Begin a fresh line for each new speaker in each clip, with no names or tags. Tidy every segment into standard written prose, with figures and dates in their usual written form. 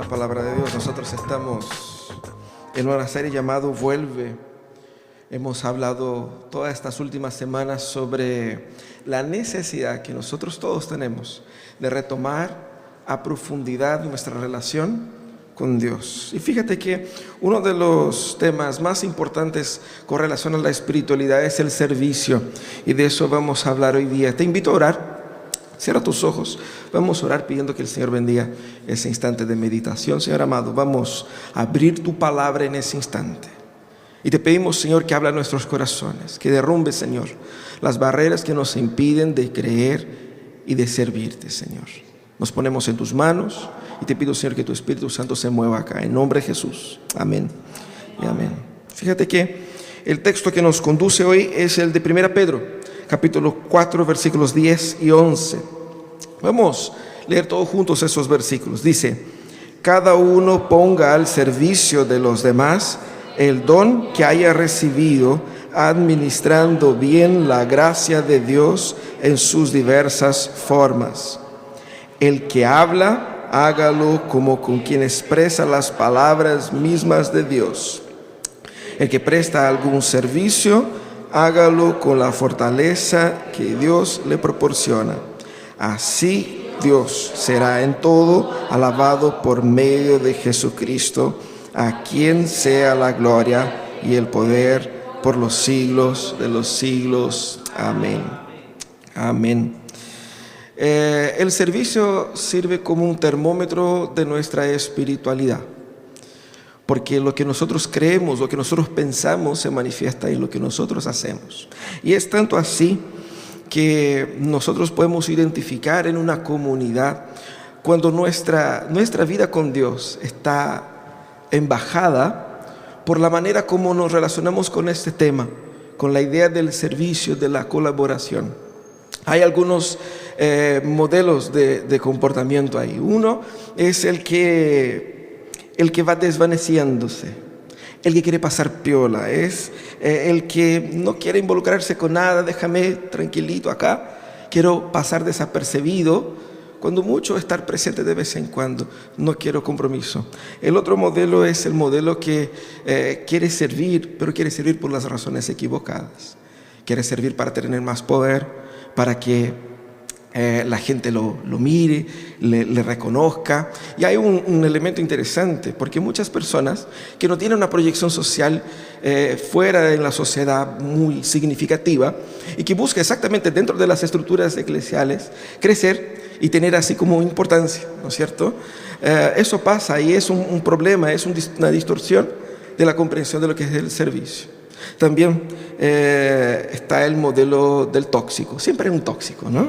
la palabra de Dios. Nosotros estamos en una serie llamada Vuelve. Hemos hablado todas estas últimas semanas sobre la necesidad que nosotros todos tenemos de retomar a profundidad nuestra relación con Dios. Y fíjate que uno de los temas más importantes con relación a la espiritualidad es el servicio, y de eso vamos a hablar hoy día. Te invito a orar. Cierra tus ojos. Vamos a orar pidiendo que el Señor bendiga ese instante de meditación. Señor amado, vamos a abrir tu palabra en ese instante. Y te pedimos, Señor, que habla a nuestros corazones, que derrumbe, Señor, las barreras que nos impiden de creer y de servirte, Señor. Nos ponemos en tus manos y te pido, Señor, que tu Espíritu Santo se mueva acá. En nombre de Jesús. Amén y amén. Fíjate que el texto que nos conduce hoy es el de 1 Pedro. Capítulo 4, versículos 10 y 11. Vamos a leer todos juntos esos versículos. Dice: cada uno ponga al servicio de los demás el don que haya recibido, administrando bien la gracia de Dios en sus diversas formas. El que habla, hágalo como con quien expresa las palabras mismas de Dios. El que presta algún servicio, hágalo con la fortaleza que Dios le proporciona. Así Dios será en todo alabado por medio de Jesucristo, a quien sea la gloria y el poder por los siglos de los siglos. Amén. Amén. El servicio sirve como un termómetro de nuestra espiritualidad, porque lo que nosotros creemos, lo que nosotros pensamos se manifiesta en lo que nosotros hacemos. Y es tanto así que nosotros podemos identificar en una comunidad cuando nuestra vida con Dios está embajada por la manera como nos relacionamos con este tema, con la idea del servicio, de la colaboración. Hay algunos modelos de comportamiento ahí. Uno es el que va desvaneciéndose, el que quiere pasar piola, es el que no quiere involucrarse con nada. Déjame tranquilito acá, quiero pasar desapercibido, cuando mucho estar presente de vez en cuando, no quiero compromiso. El otro modelo es el modelo que quiere servir, pero quiere servir por las razones equivocadas. Quiere servir para tener más poder, para que la gente lo mire, le reconozca. Y hay un elemento interesante, porque muchas personas que no tienen una proyección social fuera de la sociedad muy significativa y que buscan exactamente dentro de las estructuras eclesiales crecer y tener así como importancia, ¿no es cierto? Eso pasa y es un problema, es una distorsión de la comprensión de lo que es el servicio. También está el modelo del tóxico. Siempre hay un tóxico, ¿no?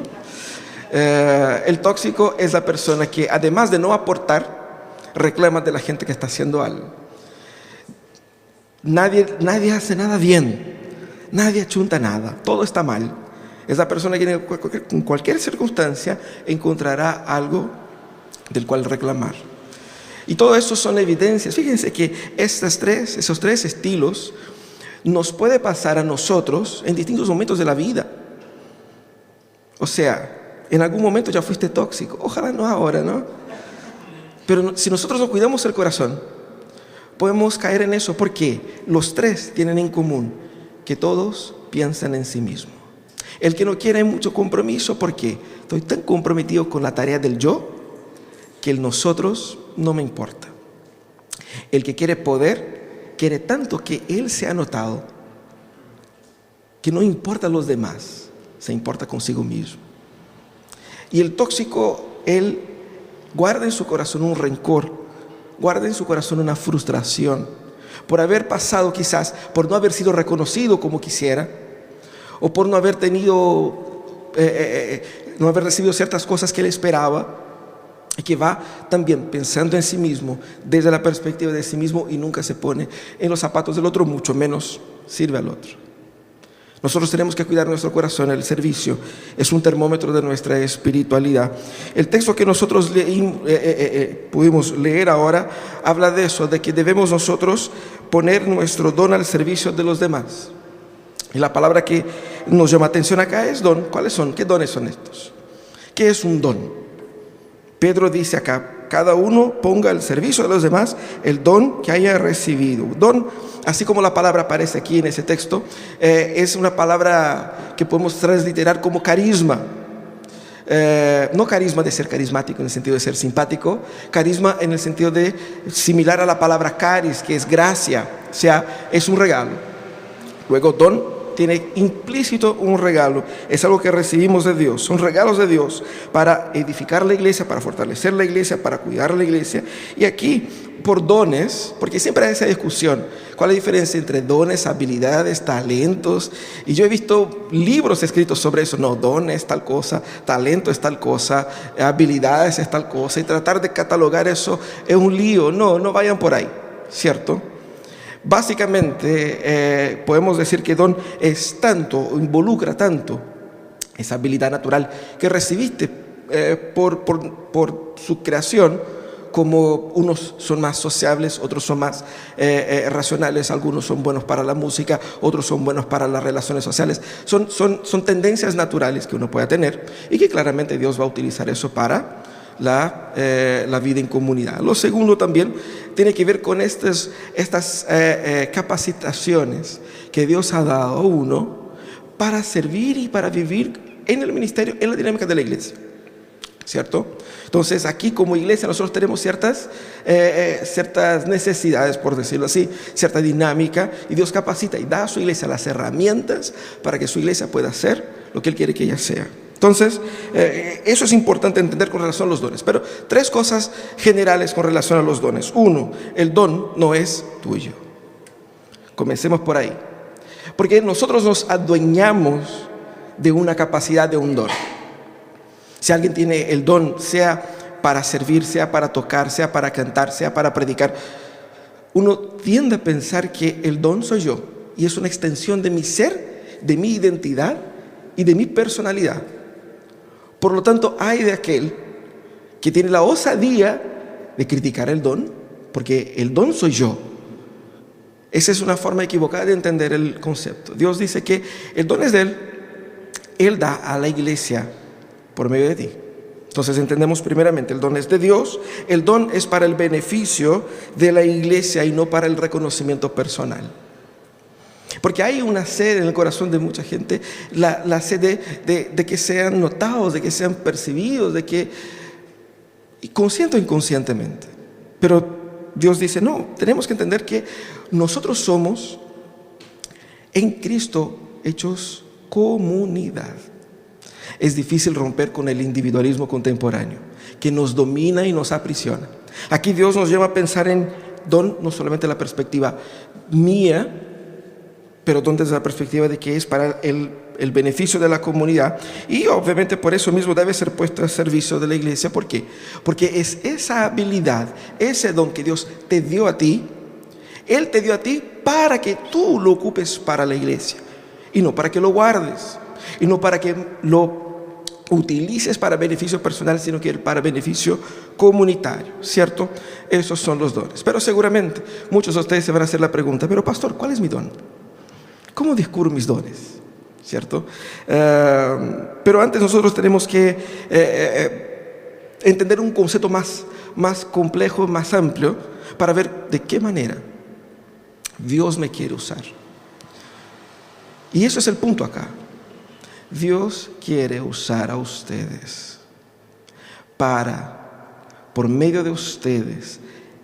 El tóxico es la persona que, además de no aportar, reclama de la gente que está haciendo algo. Nadie hace nada bien, nadie achunta nada, todo está mal. Es la persona que en cualquier circunstancia encontrará algo del cual reclamar. Y todo eso son evidencias. Fíjense que esos tres estilos nos puede pasar a nosotros en distintos momentos de la vida. O sea, en algún momento ya fuiste tóxico, ojalá no ahora, ¿no? Pero si nosotros no cuidamos el corazón, podemos caer en eso, porque los tres tienen en común que todos piensan en sí mismo. El que no quiere mucho compromiso, porque estoy tan comprometido con la tarea del yo, que el nosotros no me importa. El que quiere poder, quiere tanto que él se ha notado que no importa a los demás, se importa consigo mismo. Y el tóxico, él guarda en su corazón un rencor, guarda en su corazón una frustración por haber pasado, quizás por no haber sido reconocido como quisiera, o por no haber no haber recibido ciertas cosas que él esperaba, y que va también pensando en sí mismo, desde la perspectiva de sí mismo, y nunca se pone en los zapatos del otro, mucho menos sirve al otro. Nosotros tenemos que cuidar nuestro corazón. El servicio es un termómetro de nuestra espiritualidad. El texto que nosotros pudimos leer ahora habla de eso, de que debemos nosotros poner nuestro don al servicio de los demás. Y la palabra que nos llama atención acá es don. ¿Cuáles son? ¿Qué dones son estos? ¿Qué es un don? Pedro dice acá, cada uno ponga al servicio de los demás el don que haya recibido. Don, así como la palabra aparece aquí en ese texto, es una palabra que podemos transliterar como carisma. No carisma de ser carismático en el sentido de ser simpático, carisma en el sentido de similar a la palabra caris, que es gracia, o sea, es un regalo. Luego don tiene implícito un regalo, es algo que recibimos de Dios, son regalos de Dios para edificar la iglesia, para fortalecer la iglesia, para cuidar la iglesia. Y aquí por dones, porque siempre hay esa discusión, ¿cuál es la diferencia entre dones, habilidades, talentos? Y yo he visto libros escritos sobre eso. No, don es tal cosa, talento es tal cosa, habilidades es tal cosa, y tratar de catalogar eso es un lío. No vayan por ahí, ¿cierto? Básicamente podemos decir que don es tanto, involucra tanto esa habilidad natural que recibiste por su creación, como unos son más sociables, otros son más racionales, algunos son buenos para la música, otros son buenos para las relaciones sociales. Son tendencias naturales que uno puede tener y que claramente Dios va a utilizar eso para la vida en comunidad. Lo segundo también tiene que ver con estas capacitaciones que Dios ha dado a uno para servir y para vivir en el ministerio, en la dinámica de la iglesia, ¿cierto? Entonces aquí como iglesia nosotros tenemos ciertas necesidades, por decirlo así, cierta dinámica, y Dios capacita y da a su iglesia las herramientas para que su iglesia pueda hacer lo que Él quiere que ella sea. Entonces, eso es importante entender con relación a los dones. Pero 3 cosas generales con relación a los dones. 1, el don no es tuyo. Comencemos por ahí. Porque nosotros nos adueñamos de una capacidad, de un don. Si alguien tiene el don, sea para servir, sea para tocar, sea para cantar, sea para predicar, uno tiende a pensar que el don soy yo. Y es una extensión de mi ser, de mi identidad y de mi personalidad. Por lo tanto, hay de aquel que tiene la osadía de criticar el don, porque el don soy yo. Esa es una forma equivocada de entender el concepto. Dios dice que el don es de Él. Él da a la iglesia por medio de ti. Entonces entendemos primeramente, el don es de Dios. El don es para el beneficio de la iglesia y no para el reconocimiento personal. Porque hay una sed en el corazón de mucha gente, la sed de que sean notados, de que sean percibidos, de que, consciente o inconscientemente. Pero Dios dice, no, tenemos que entender que nosotros somos en Cristo hechos comunidad. Es difícil romper con el individualismo contemporáneo que nos domina y nos aprisiona. Aquí Dios nos lleva a pensar en don, no solamente la perspectiva mía, pero don desde la perspectiva de que es para el beneficio de la comunidad. Y obviamente por eso mismo debe ser puesto al servicio de la iglesia. ¿Por qué? Porque es esa habilidad, ese don que Dios te dio a ti. Él te dio a ti para que tú lo ocupes para la iglesia, y no para que lo guardes, y no para que lo utilices para beneficio personal, sino que para beneficio comunitario, ¿cierto? Esos son los dones. Pero seguramente muchos de ustedes se van a hacer la pregunta, pero pastor, ¿cuál es mi don? ¿Cómo descubro mis dones? ¿Cierto? Pero antes nosotros tenemos que entender un concepto más complejo, más amplio, para ver de qué manera Dios me quiere usar. Y eso es el punto acá. Dios quiere usar a ustedes para, por medio de ustedes,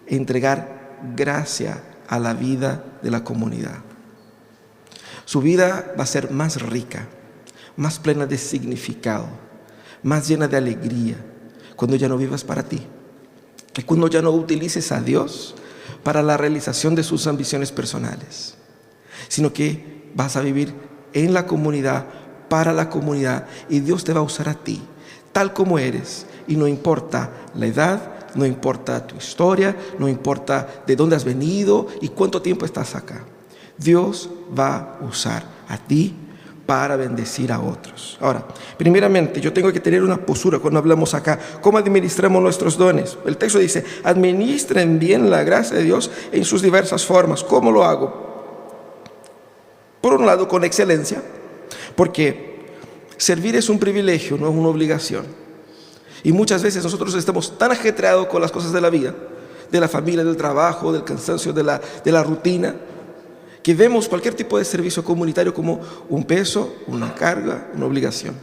entregar gracia a la vida de la comunidad. Su vida va a ser más rica, más plena de significado, más llena de alegría, cuando ya no vivas para ti, y cuando ya no utilices a Dios para la realización de sus ambiciones personales, sino que vas a vivir en la comunidad, para la comunidad, y Dios te va a usar a ti, tal como eres, y no importa la edad, no importa tu historia, no importa de dónde has venido y cuánto tiempo estás acá. Dios va a usar a ti para bendecir a otros. Ahora, primeramente, yo tengo que tener una postura cuando hablamos acá. ¿Cómo administramos nuestros dones? El texto dice, administren bien la gracia de Dios en sus diversas formas. ¿Cómo lo hago? Por un lado, con excelencia, porque servir es un privilegio, no es una obligación. Y muchas veces nosotros estamos tan ajetreados con las cosas de la vida, de la familia, del trabajo, del cansancio, de la rutina, que vemos cualquier tipo de servicio comunitario como un peso, una carga, una obligación.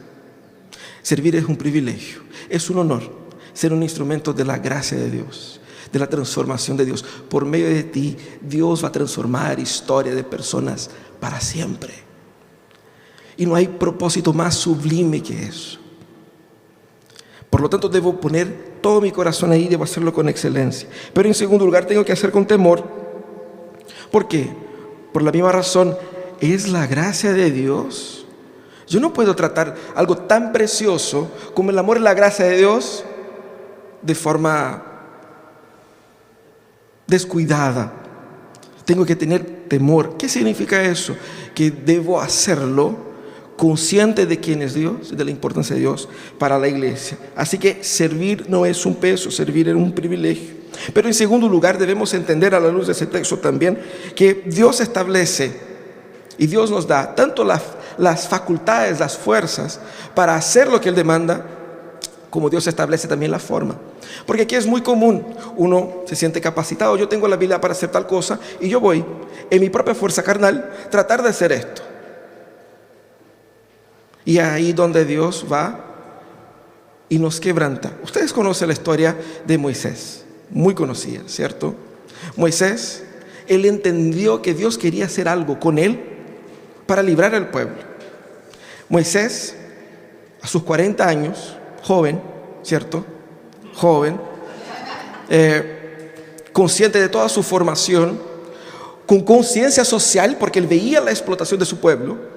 Servir es un privilegio, es un honor ser un instrumento de la gracia de Dios, de la transformación de Dios. Por medio de ti, Dios va a transformar historia de personas para siempre. Y no hay propósito más sublime que eso. Por lo tanto, debo poner todo mi corazón ahí, debo hacerlo con excelencia. Pero en segundo lugar, tengo que hacer con temor. ¿Por qué? Por la misma razón, es la gracia de Dios. Yo no puedo tratar algo tan precioso como el amor y la gracia de Dios de forma descuidada. Tengo que tener temor. ¿Qué significa eso? Que debo hacerlo consciente de quién es Dios, de la importancia de Dios para la iglesia. Así que servir no es un peso, servir es un privilegio. Pero en segundo lugar, debemos entender a la luz de ese texto también que Dios establece y Dios nos da tanto las facultades, las fuerzas para hacer lo que Él demanda, como Dios establece también la forma. Porque aquí es muy común, uno se siente capacitado, yo tengo la habilidad para hacer tal cosa y yo voy en mi propia fuerza carnal tratar de hacer esto. Y ahí donde Dios va y nos quebranta. Ustedes conocen la historia de Moisés, muy conocida, ¿cierto? Moisés, él entendió que Dios quería hacer algo con él para librar al pueblo. Moisés, a sus 40 años, joven, ¿cierto? Joven, consciente de toda su formación, con conciencia social, porque él veía la explotación de su pueblo.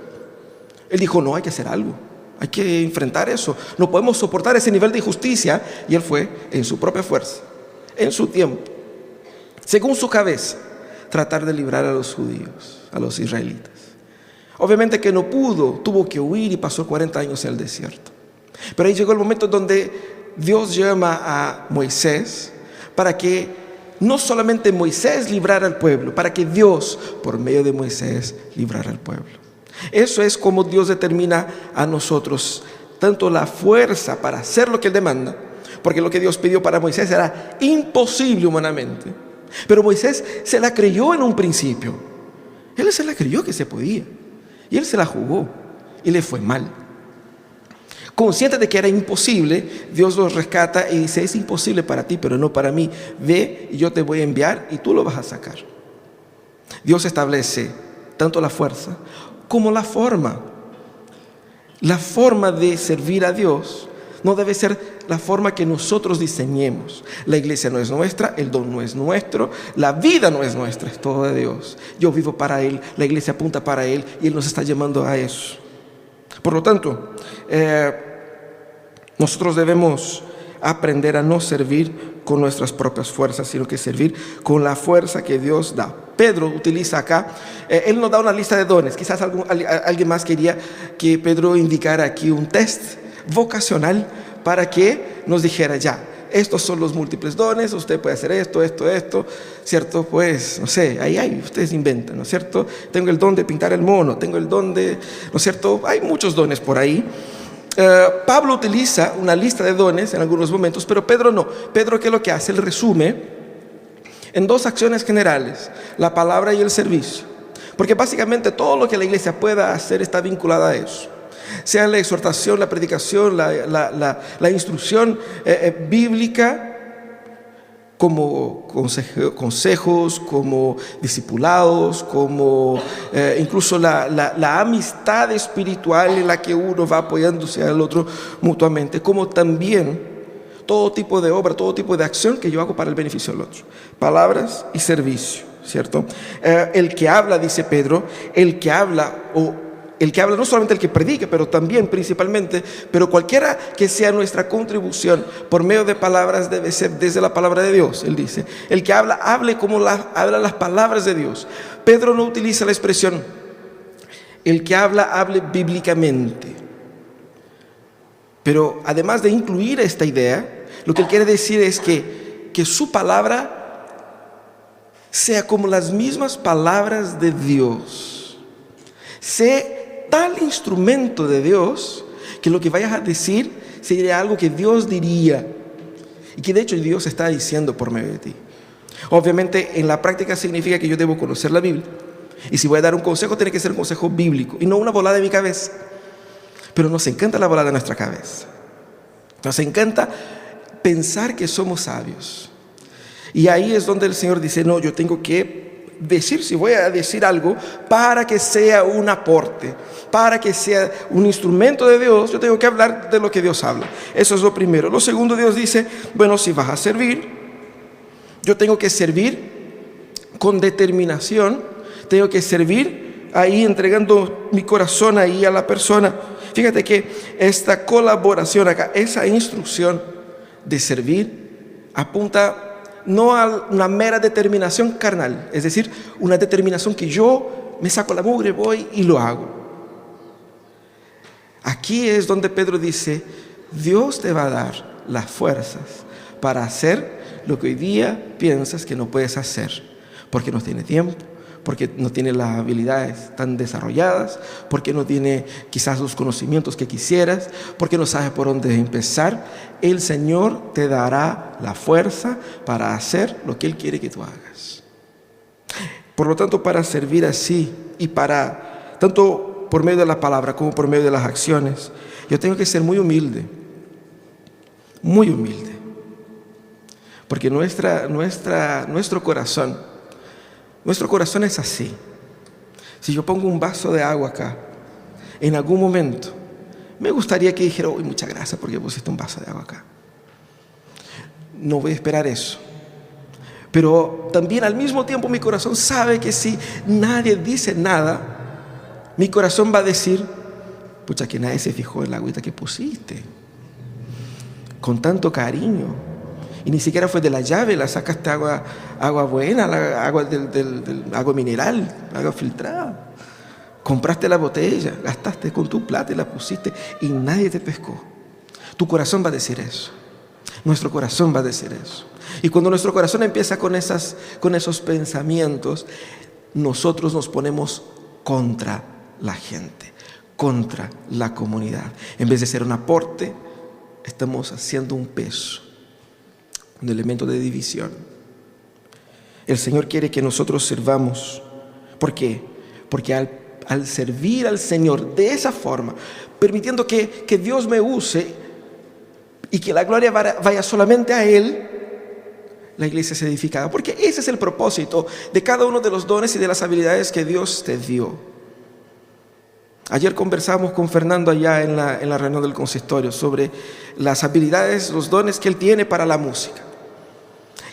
Él dijo, no, hay que hacer algo, hay que enfrentar eso, no podemos soportar ese nivel de injusticia. Y él fue en su propia fuerza, en su tiempo, según su cabeza, tratar de librar a los judíos, a los israelitas. Obviamente que no pudo, tuvo que huir y pasó 40 años en el desierto. Pero ahí llegó el momento donde Dios llama a Moisés para que no solamente Moisés librara al pueblo, para que Dios, por medio de Moisés, librara al pueblo. Eso es como Dios determina a nosotros tanto la fuerza para hacer lo que Él demanda, porque lo que Dios pidió para Moisés era imposible humanamente, pero Moisés se la creyó en un principio. Él se la creyó que se podía y él se la jugó y le fue mal. Consciente de que era imposible, Dios los rescata y dice, es imposible para ti, pero no para mí. Ve y yo te voy a enviar y tú lo vas a sacar. Dios establece tanto la fuerza como la forma. La forma de servir a Dios no debe ser la forma que nosotros diseñemos. La iglesia no es nuestra, el don no es nuestro, la vida no es nuestra, es todo de Dios. Yo vivo para Él, la iglesia apunta para Él y Él nos está llamando a eso. Por lo tanto, nosotros debemos aprender a no servir con nuestras propias fuerzas, sino que servir con la fuerza que Dios da. Pedro utiliza acá, él nos da una lista de dones. Quizás alguien más quería que Pedro indicara aquí un test vocacional para que nos dijera ya, estos son los múltiples dones, usted puede hacer esto, ¿cierto? Pues, no sé, ahí ustedes inventan, ¿no es cierto? Tengo el don de pintar el mono, tengo el don de, ¿no es cierto? Hay muchos dones por ahí. Pablo utiliza una lista de dones en algunos momentos, pero Pedro no. Pedro, ¿qué es lo que hace? Él resume en dos acciones generales, la palabra y el servicio, porque básicamente todo lo que la iglesia pueda hacer está vinculado a eso, sea la exhortación, la predicación, la instrucción bíblica, como consejos, como discipulados, como incluso la amistad espiritual en la que uno va apoyándose al otro mutuamente, como también todo tipo de obra, todo tipo de acción que yo hago para el beneficio del otro. Palabras y servicio, ¿cierto? El que habla, dice Pedro, el que habla no solamente el que predica, pero también principalmente, pero cualquiera que sea nuestra contribución por medio de palabras debe ser desde la palabra de Dios. Él dice, el que habla, hable como hablan las palabras de Dios. Pedro no utiliza la expresión, el que habla, hable bíblicamente. Pero además de incluir esta idea, lo que él quiere decir es que su palabra sea como las mismas palabras de Dios. Sé tal instrumento de Dios que lo que vayas a decir sería algo que Dios diría y que de hecho Dios está diciendo por medio de ti. Obviamente en la práctica significa que yo debo conocer la Biblia, y si voy a dar un consejo tiene que ser un consejo bíblico y no una volada de mi cabeza. Pero nos encanta la volada de nuestra cabeza, nos encanta pensar que somos sabios, y ahí es donde el Señor dice: no, yo tengo que decir, si voy a decir algo, para que sea un aporte, para que sea un instrumento de Dios, yo tengo que hablar de lo que Dios habla. Eso es lo primero. Lo segundo, Dios dice: bueno, si vas a servir, yo tengo que servir con determinación, tengo que servir ahí entregando mi corazón ahí a la persona. Fíjate que esta colaboración acá, esa instrucción de servir, apunta no a una mera determinación carnal, es decir, una determinación que yo me saco la mugre, voy y lo hago. Aquí es donde Pedro dice: Dios te va a dar las fuerzas para hacer lo que hoy día piensas que no puedes hacer, porque no tiene tiempo, porque no tiene las habilidades tan desarrolladas, porque no tiene quizás los conocimientos que quisieras, porque no sabes por dónde empezar. El Señor te dará la fuerza para hacer lo que Él quiere que tú hagas. Por lo tanto, para servir así, y para, tanto por medio de la palabra como por medio de las acciones, yo tengo que ser muy humilde, porque nuestro corazón es así. Si yo pongo un vaso de agua acá, en algún momento me gustaría que dijera: uy, muchas gracias porque pusiste un vaso de agua acá. No voy a esperar eso. Pero también al mismo tiempo mi corazón sabe que si nadie dice nada, mi corazón va a decir: pucha, que nadie se fijó en la agüita que pusiste con tanto cariño, y ni siquiera fue de la llave, la sacaste agua buena, agua del agua mineral, agua filtrada. Compraste la botella, gastaste con tu plata y la pusiste y nadie te pescó. Tu corazón va a decir eso. Nuestro corazón va a decir eso. Y cuando nuestro corazón empieza con esos pensamientos, nosotros nos ponemos contra la gente, contra la comunidad. En vez de ser un aporte, estamos haciendo un peso, un elemento de división. El Señor quiere que nosotros sirvamos. ¿Por qué? Porque al servir al Señor de esa forma, permitiendo que Dios me use y que la gloria vaya solamente a Él, la iglesia es edificada. Porque ese es el propósito de cada uno de los dones y de las habilidades que Dios te dio. Ayer conversamos con Fernando allá en la reunión del consistorio sobre las habilidades, los dones que él tiene para la música,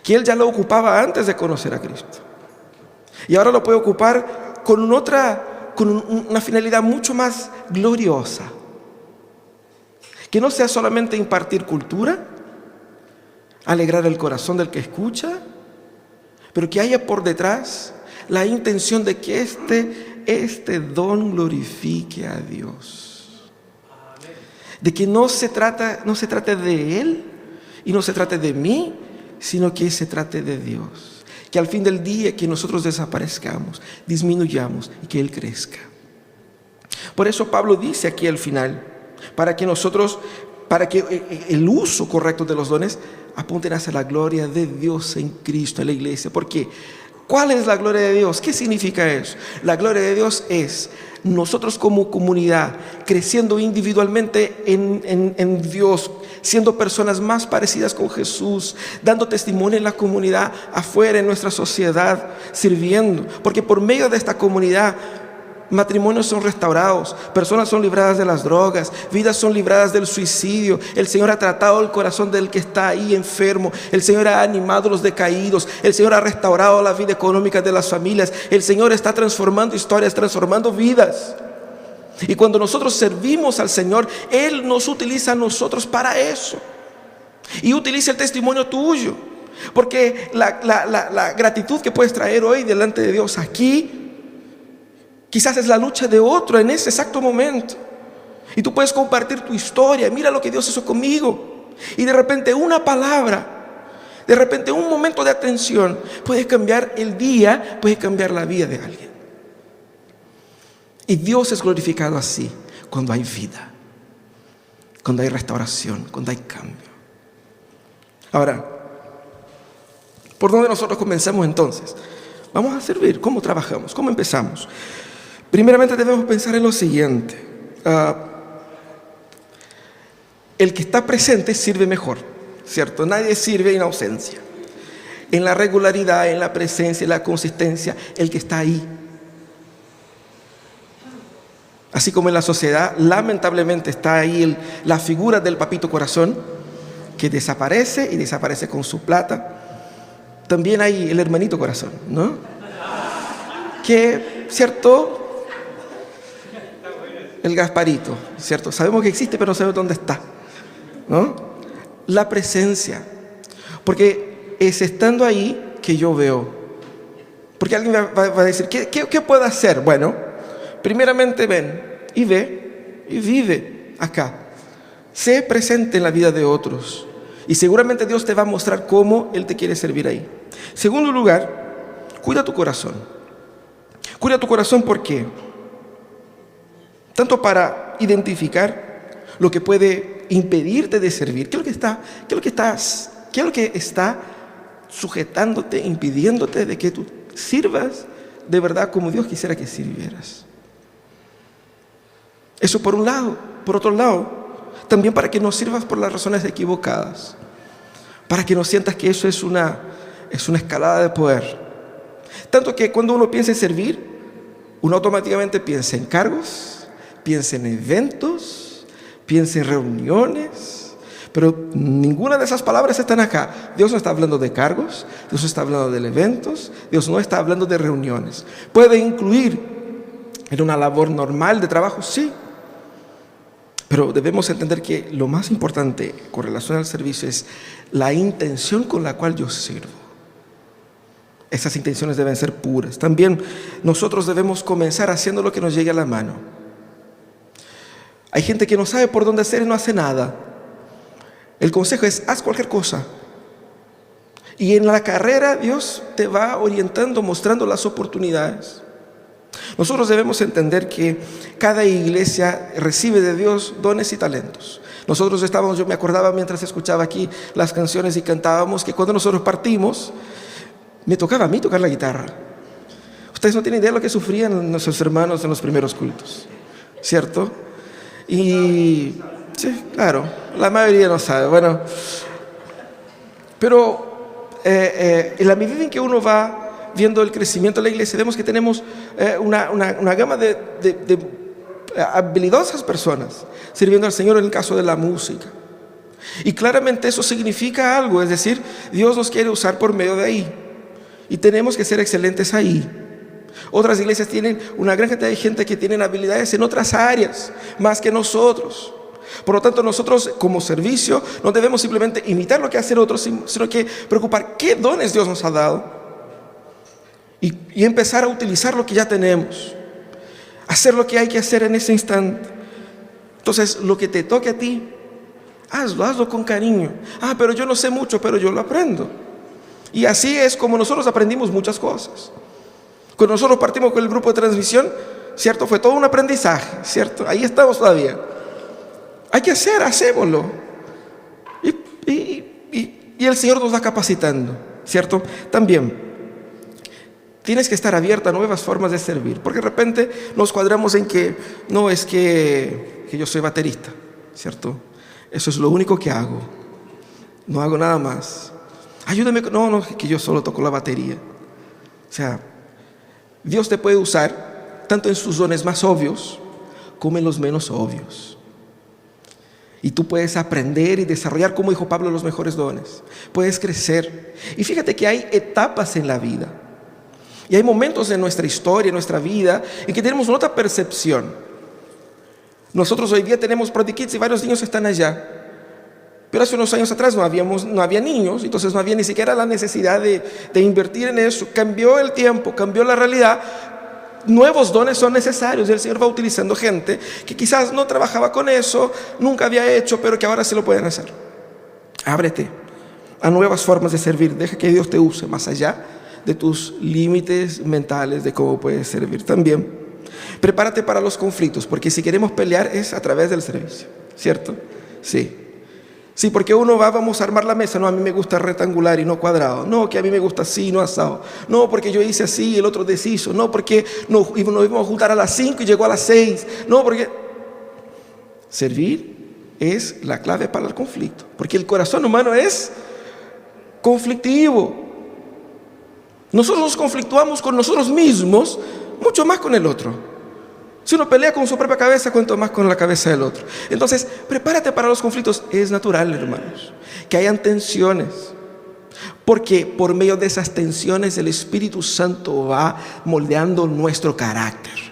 que él ya lo ocupaba antes de conocer a Cristo, y ahora lo puede ocupar con una finalidad mucho más gloriosa, que no sea solamente impartir cultura, alegrar el corazón del que escucha, pero que haya por detrás la intención de que este don glorifique a Dios. De que no se trate de Él y no se trate de mí, sino que se trate de Dios. Que al fin del día que nosotros desaparezcamos, disminuyamos y que Él crezca. Por eso Pablo dice aquí al final, para que el uso correcto de los dones apunten hacia la gloria de Dios en Cristo, en la iglesia. ¿Por qué? ¿Cuál es la gloria de Dios? ¿Qué significa eso? La gloria de Dios es nosotros como comunidad creciendo individualmente en Dios, siendo personas más parecidas con Jesús, dando testimonio en la comunidad, afuera en nuestra sociedad, sirviendo. Porque por medio de esta comunidad, matrimonios son restaurados, personas son libradas de las drogas, vidas son libradas del suicidio. El Señor ha tratado el corazón del que está ahí enfermo, el Señor ha animado a los decaídos, el Señor ha restaurado la vida económica de las familias, el Señor está transformando historias, transformando vidas. Y cuando nosotros servimos al Señor, Él nos utiliza a nosotros para eso, y utiliza el testimonio tuyo, porque la gratitud que puedes traer hoy delante de Dios aquí quizás es la lucha de otro en ese exacto momento. Y tú puedes compartir tu historia. Mira lo que Dios hizo conmigo. Y de repente una palabra, de repente un momento de atención puede cambiar el día, puede cambiar la vida de alguien. Y Dios es glorificado así, cuando hay vida. cuando hay restauración, cuando hay cambio. Ahora, ¿por dónde nosotros comenzamos entonces? Vamos a servir. ¿Cómo trabajamos? ¿Cómo empezamos? Primeramente debemos pensar en lo siguiente. El que está presente sirve mejor, ¿cierto? Nadie sirve en ausencia. En la regularidad, en la presencia, en la consistencia, el que está ahí. Así como en la sociedad, lamentablemente está ahí la figura del papito corazón, que desaparece y desaparece con su plata. También hay el hermanito corazón, ¿no? Que, ¿cierto? El Gasparito, ¿cierto? Sabemos que existe, pero no sabemos dónde está, ¿no? La presencia. Porque es estando ahí que yo veo. Porque alguien va a decir, ¿qué puedo hacer? Bueno, primeramente ven y ve y vive acá. Sé presente en la vida de otros. Y seguramente Dios te va a mostrar cómo Él te quiere servir ahí. Segundo lugar, cuida tu corazón. Cuida tu corazón, ¿por qué? Tanto para identificar lo que puede impedirte de servir. ¿Qué es lo que está sujetándote, impidiéndote de que tú sirvas de verdad como Dios quisiera que sirvieras? Eso por un lado. Por otro lado, también para que no sirvas por las razones equivocadas, para que no sientas que eso es una escalada de poder. Tanto que cuando uno piensa en servir, uno automáticamente piensa en cargos, piensa en eventos, piensa en reuniones, pero ninguna de esas palabras están acá. Dios no está hablando de cargos, Dios no está hablando de eventos, Dios no está hablando de reuniones. Puede incluir en una labor normal de trabajo, sí. Pero debemos entender que lo más importante con relación al servicio es la intención con la cual yo sirvo. Esas intenciones deben ser puras. También nosotros debemos comenzar haciendo lo que nos llegue a la mano. Hay gente que no sabe por dónde hacer y no hace nada. El consejo es, haz cualquier cosa. Y en la carrera Dios te va orientando, mostrando las oportunidades. Nosotros debemos entender que cada iglesia recibe de Dios dones y talentos. Yo me acordaba mientras escuchaba aquí las canciones y cantábamos que cuando nosotros partimos, me tocaba a mí tocar la guitarra. Ustedes no tienen idea de lo que sufrían nuestros hermanos en los primeros cultos, ¿cierto? Y sí, claro, la mayoría no sabe. Bueno, pero en la medida en que uno va viendo el crecimiento de la iglesia, vemos que tenemos una gama de habilidosas personas sirviendo al Señor en el caso de la música. Y claramente eso significa algo, es decir, Dios nos quiere usar por medio de ahí. Y tenemos que ser excelentes ahí. Otras iglesias tienen una gran cantidad de gente que tienen habilidades en otras áreas, más que nosotros. Por lo tanto, nosotros como servicio no debemos simplemente imitar lo que hacen otros, sino que preocupar qué dones Dios nos ha dado. Y empezar a utilizar lo que ya tenemos. Hacer lo que hay que hacer en ese instante. Entonces, lo que te toque a ti, hazlo con cariño. Pero yo no sé mucho, pero yo lo aprendo. Y así es como nosotros aprendimos muchas cosas. Cuando nosotros partimos con el grupo de transmisión, ¿cierto? Fue todo un aprendizaje, ¿cierto? Ahí estamos todavía. Hay que hacémoslo. Y el Señor nos va capacitando, ¿cierto? También tienes que estar abierta a nuevas formas de servir, porque de repente nos cuadramos en que no es que yo soy baterista, ¿cierto? Eso es lo único que hago, no hago nada más. Ayúdame, no, que yo solo toco la batería. O sea, Dios te puede usar tanto en sus dones más obvios como en los menos obvios. Y tú puedes aprender y desarrollar, como dijo Pablo, los mejores dones. Puedes crecer. Y fíjate que hay etapas en la vida. Y hay momentos en nuestra historia, en nuestra vida, en que tenemos otra percepción. Nosotros hoy día tenemos ProDikids y varios niños están allá. Pero hace unos años atrás no había niños, entonces no había ni siquiera la necesidad de invertir en eso. Cambió el tiempo, cambió la realidad. Nuevos dones son necesarios y el Señor va utilizando gente que quizás no trabajaba con eso, nunca había hecho, pero que ahora sí lo pueden hacer. Ábrete a nuevas formas de servir. Deja que Dios te use más allá de tus límites mentales de cómo puedes servir. También prepárate para los conflictos, porque si queremos pelear es a través del servicio, ¿cierto? Sí. Sí, porque uno vamos a armar la mesa. No, a mí me gusta rectangular y no cuadrado. No, que a mí me gusta así y no asado. No, porque yo hice así y el otro deshizo. No, porque nos íbamos a juntar a las 5 y llegó a las 6. No, porque... Servir es la clave para el conflicto. Porque el corazón humano es conflictivo. Nosotros nos conflictuamos con nosotros mismos mucho más con el otro. Si uno pelea con su propia cabeza, cuanto más con la cabeza del otro. Entonces, prepárate para los conflictos. Es natural, hermanos, que hayan tensiones. Porque por medio de esas tensiones el Espíritu Santo va moldeando nuestro carácter.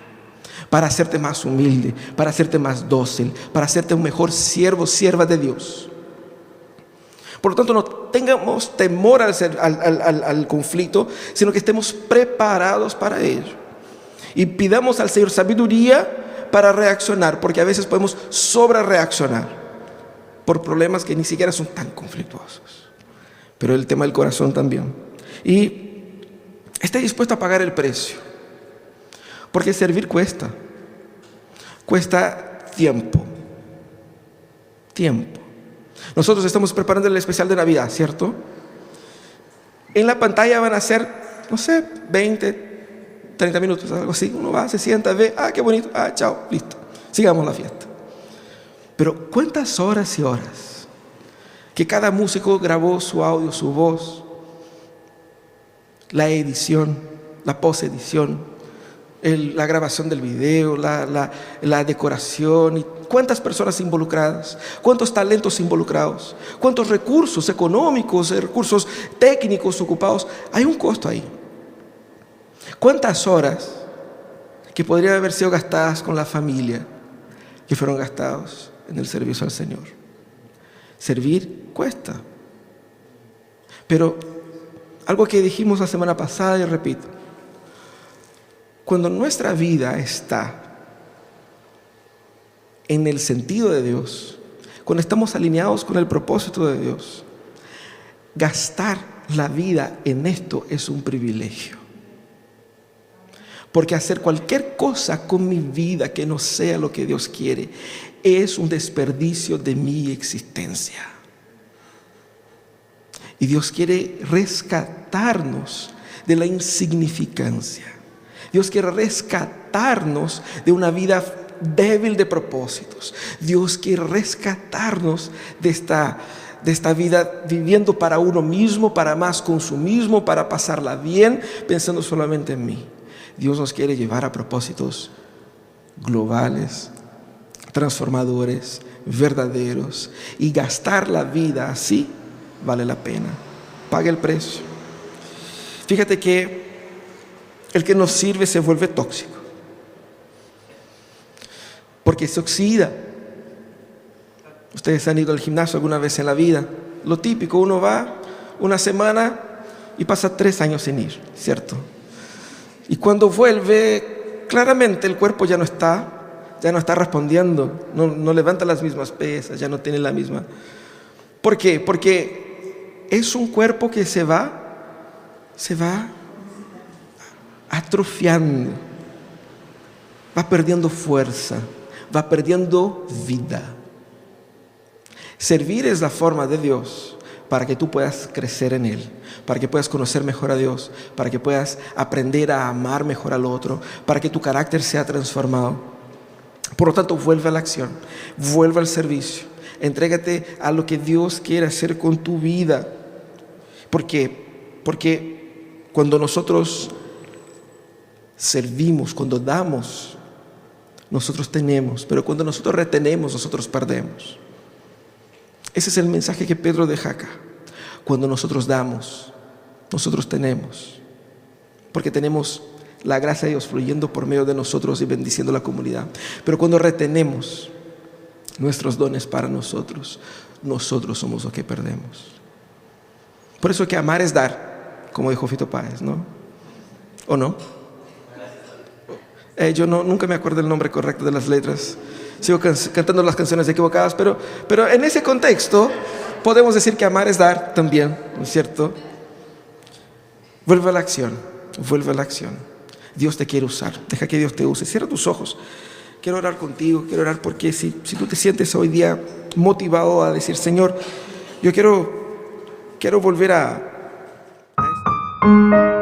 Para hacerte más humilde, para hacerte más dócil, para hacerte un mejor siervo, sierva de Dios. Por lo tanto, no tengamos temor al conflicto, sino que estemos preparados para ello. Y pidamos al Señor sabiduría para reaccionar, porque a veces podemos sobre reaccionar por problemas que ni siquiera son tan conflictuosos. Pero el tema del corazón también. Y esté dispuesto a pagar el precio, porque servir cuesta. Cuesta tiempo. Tiempo. Nosotros estamos preparando el especial de Navidad, ¿cierto? En la pantalla van a ser, no sé, 20, 30 minutos, algo así. Uno va, se sienta, ve, qué bonito, chao, listo, sigamos la fiesta. Pero ¿cuántas horas y horas que cada músico grabó su audio, su voz, la edición, la posedición, la grabación del video, la decoración, y cuántas personas involucradas, cuántos talentos involucrados, cuántos recursos económicos, recursos técnicos ocupados? Hay un costo ahí. ¿Cuántas horas que podrían haber sido gastadas con la familia que fueron gastados en el servicio al Señor? Servir cuesta. Pero algo que dijimos la semana pasada y repito: cuando nuestra vida está en el sentido de Dios, cuando estamos alineados con el propósito de Dios, gastar la vida en esto es un privilegio. Porque hacer cualquier cosa con mi vida que no sea lo que Dios quiere es un desperdicio de mi existencia. Y Dios quiere rescatarnos de la insignificancia. Dios quiere rescatarnos de una vida débil de propósitos. Dios quiere rescatarnos de esta vida viviendo para uno mismo, para más consumismo, para pasarla bien, pensando solamente en mí. Dios nos quiere llevar a propósitos globales, transformadores, verdaderos, y gastar la vida así vale la pena. Pague el precio. Fíjate que el que nos sirve se vuelve tóxico, porque se oxida. Ustedes han ido al gimnasio alguna vez en la vida. Lo típico, uno va una semana y pasa 3 años sin ir, ¿cierto? Y cuando vuelve, claramente el cuerpo ya no está respondiendo, no levanta las mismas pesas, ya no tiene la misma. ¿Por qué? Porque es un cuerpo que se va atrofiando, va perdiendo fuerza, va perdiendo vida. Servir es la forma de Dios para que tú puedas crecer en Él, para que puedas conocer mejor a Dios, para que puedas aprender a amar mejor al otro, para que tu carácter sea transformado. Por lo tanto, vuelve a la acción, vuelve al servicio, entrégate a lo que Dios quiere hacer con tu vida. ¿Por qué? Porque cuando nosotros servimos, cuando damos, nosotros tenemos, pero cuando nosotros retenemos, nosotros perdemos. Ese es el mensaje que Pedro deja acá. Cuando nosotros damos, nosotros tenemos, porque tenemos la gracia de Dios fluyendo por medio de nosotros y bendiciendo la comunidad. Pero cuando retenemos nuestros dones para nosotros, nosotros somos los que perdemos. Por eso que amar es dar, como dijo Fito Páez, ¿no? ¿O no? Yo nunca me acuerdo el nombre correcto de las letras. Sigo cantando las canciones equivocadas, pero en ese contexto podemos decir que amar es dar también, ¿no es cierto? Vuelve a la acción, vuelve a la acción. Dios te quiere usar, deja que Dios te use. Cierra tus ojos. quiero orar contigo, quiero orar porque si tú te sientes hoy día motivado a decir, Señor, yo quiero volver a esto.